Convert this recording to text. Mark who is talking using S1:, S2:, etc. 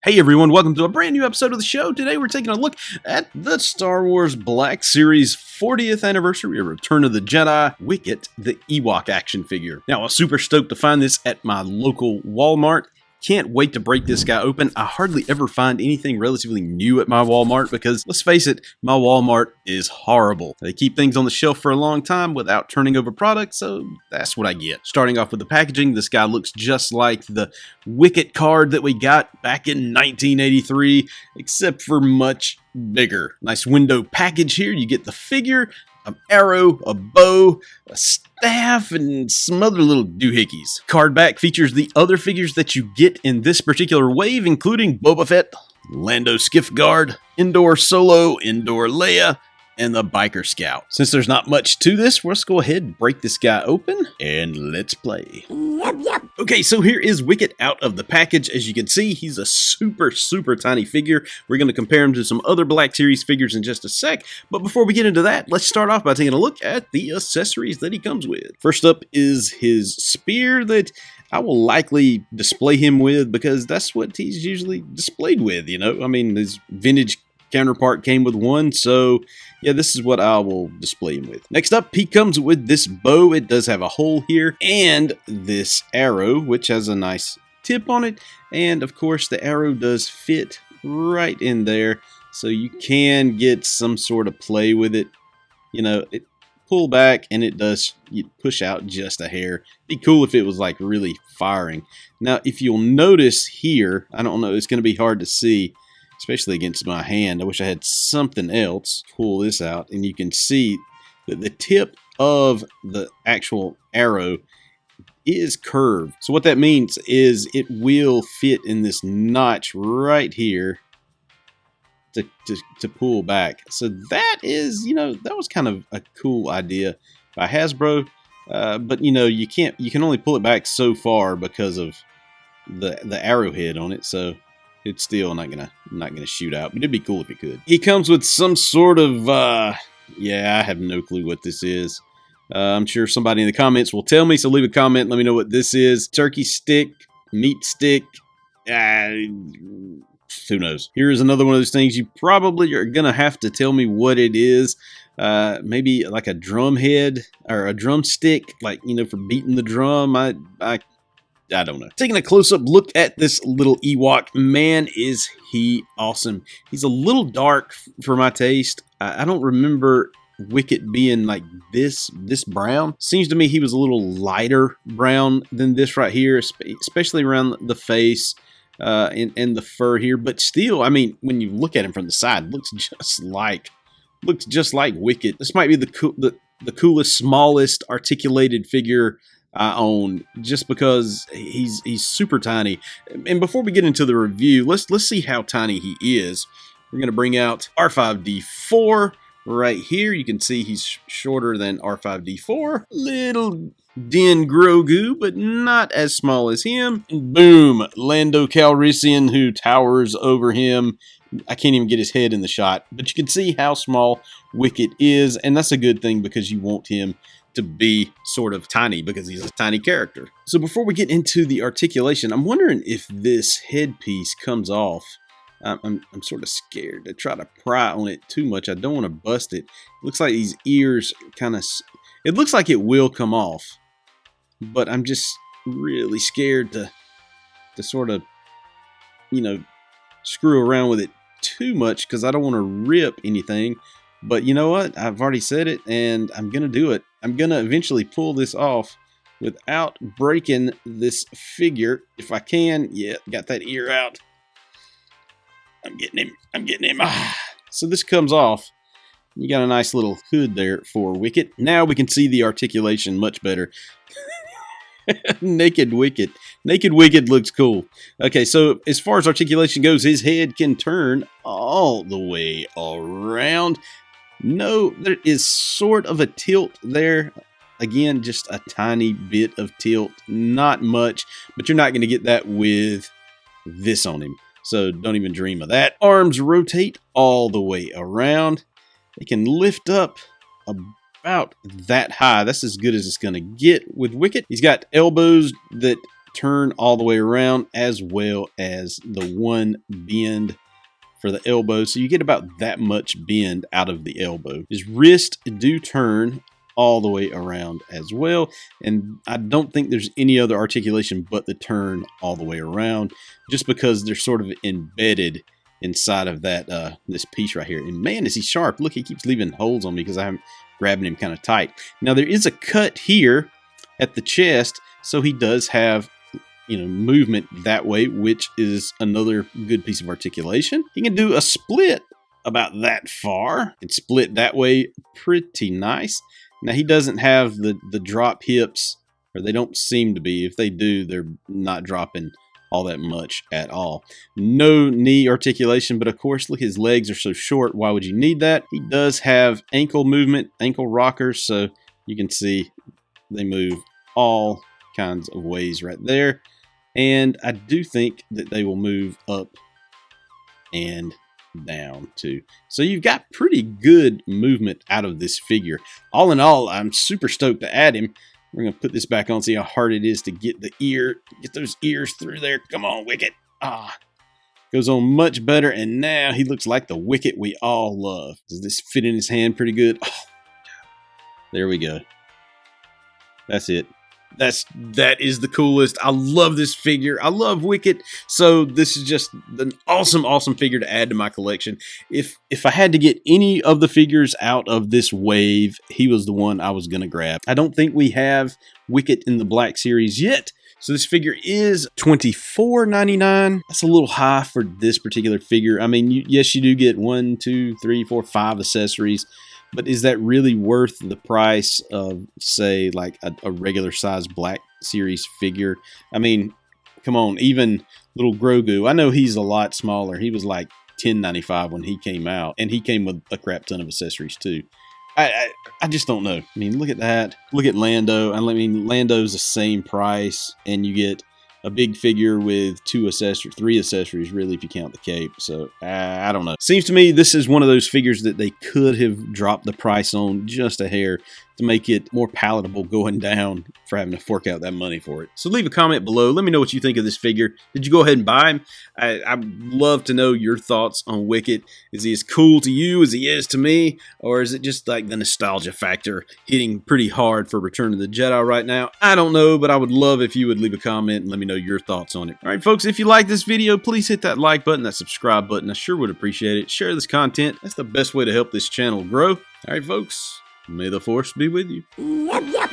S1: Hey everyone, welcome to a brand new episode of the show. Today we're taking a look at the Star Wars Black Series 40th anniversary of Return of the Jedi Wicket, the Ewok action figure. Now, I'm super stoked to find this at my local Walmart. Can't wait to break this guy open. I hardly ever find anything relatively new at my Walmart because, let's face it, my Walmart is horrible. They keep things on the shelf for a long time without turning over products, so that's what I get. Starting off with the packaging, this guy looks just like the Wicket card that we got back in 1983, except for much bigger. Nice window package here. You get the figure, an arrow, a bow, a staff, and some other little doohickeys. Card back features the other figures that you get in this particular wave, including Boba Fett, Lando Skiff Guard, Indoor Solo, Indoor Leia, and the Biker Scout. Since there's not much to this, let's go ahead and break this guy open, and let's play. Yep. Okay, so here is Wicket out of the package. As you can see, he's a super tiny figure. We're going to compare him to some other Black Series figures in just a sec, but before we get into that, let's start off by taking a look at the accessories that he comes with. First up is his spear that I will likely display him with because that's what he's usually displayed with, you know? I mean, his vintage counterpart came with one, so yeah, this is what I will display him with. Next up, he comes with this bow. It does have a hole here, and this arrow, which has a nice tip on it, and of course the arrow does fit right in there, so you can get some sort of play with it. You know, it pull back and it does push out just a hair. Be cool if it was like really firing. Now, if you'll notice here, I don't know, it's going to be hard to see, especially against my hand. I wish I had something else. Pull this out and you can see that the tip of the actual arrow is curved. So what that means is it will fit in this notch right here to pull back. So that is, you know, that was kind of a cool idea by Hasbro. But you know, you can only pull it back so far because of the arrowhead on it. So it's still not gonna shoot out, but it'd be cool if it could. He comes with some sort of yeah, I have no clue what this is. I'm sure somebody in the comments will tell me, so leave a comment, let me know what this is. Turkey stick, meat stick, who knows. Here's another one of those things you probably are gonna have to tell me what it is. Maybe like a drum head or a drumstick, like, you know, for beating the drum. I don't know. Taking a close-up look at this little Ewok, man, is he awesome. He's a little dark for my taste. I don't remember Wicket being like this brown. Seems to me he was a little lighter brown than this right here, especially around the face and the fur here. But still, I mean, when you look at him from the side, looks just like Wicket. This might be the coolest, smallest articulated figure I own, just because he's super tiny. And before we get into the review, let's see how tiny he is. We're gonna bring out R5D4 right here. You can see he's shorter than R5D4. Little Din Grogu, but not as small as him. And boom, Lando Calrissian, who towers over him. I can't even get his head in the shot, but you can see how small Wicket is, and that's a good thing because you want him to be sort of tiny because he's a tiny character. So before we get into the articulation, I'm wondering if this headpiece comes off. I'm sort of scared to try to pry on it too much. I don't want to bust it. It looks like these ears kind of, it looks like it will come off, but I'm just really scared to sort of, you know, screw around with it too much because I don't want to rip anything. But you know what? I've already said it, and I'm going to do it. I'm going to eventually pull this off without breaking this figure. If I can, yeah, got that ear out. I'm getting him. So this comes off. You got a nice little hood there for Wicket. Now we can see the articulation much better. Naked Wicket. Naked Wicket looks cool. Okay, so as far as articulation goes, his head can turn all the way around. No, there is sort of a tilt there. Again, just a tiny bit of tilt. Not much, but you're not going to get that with this on him. So don't even dream of that. Arms rotate all the way around. They can lift up about that high. That's as good as it's going to get with Wicket. He's got elbows that turn all the way around, as well as the one bend for the elbow. So you get about that much bend out of the elbow. His wrists do turn all the way around as well, and I don't think there's any other articulation but the turn all the way around, just because they're sort of embedded inside of that this piece right here. And man, is he sharp. Look, he keeps leaving holes on me because I'm grabbing him kind of tight. Now there is a cut here at the chest, so he does have, you know, movement that way, which is another good piece of articulation. He can do a split about that far and split that way pretty nice. Now he doesn't have the drop hips, or they don't seem to be. If they do, they're not dropping all that much at all. No knee articulation, but of course, look, his legs are so short. Why would you need that? He does have ankle movement, ankle rockers, so you can see they move all kinds of ways right there. And I do think that they will move up and down too. So you've got pretty good movement out of this figure. All in all, I'm super stoked to add him. We're going to put this back on, see how hard it is to get the ear, get those ears through there. Come on, Wicket. Goes on much better, and now he looks like the Wicket we all love. Does this fit in his hand pretty good? Oh, there we go. That's it. That is the coolest. I love this figure. I love Wicket. So this is just an awesome figure to add to my collection. If I had to get any of the figures out of this wave, he was the one I was going to grab. I don't think we have Wicket in the Black Series yet. So this figure is $24.99. That's a little high for this particular figure. I mean, yes, you do get 1, 2, 3, 4, 5 accessories. But is that really worth the price of, say, like a regular size Black Series figure? I mean, come on, even little Grogu. I know he's a lot smaller. He was like $10.95 when he came out, and he came with a crap ton of accessories too. I just don't know. I mean, look at that. Look at Lando. I mean, Lando's the same price, and you get a big figure with 3 accessories, really, if you count the cape. So, I don't know. Seems to me this is one of those figures that they could have dropped the price on just a hair to make it more palatable going down for having to fork out that money for it. So leave a comment below. Let me know what you think of this figure. Did you go ahead and buy him? I'd love to know your thoughts on Wicket. Is he as cool to you as he is to me? Or is it just like the nostalgia factor hitting pretty hard for Return of the Jedi right now? I don't know, but I would love if you would leave a comment and let me know your thoughts on it. All right, folks, if you like this video, please hit that like button, that subscribe button. I sure would appreciate it. Share this content. That's the best way to help this channel grow. All right, folks, may the Force be with you.
S2: Yep, yep.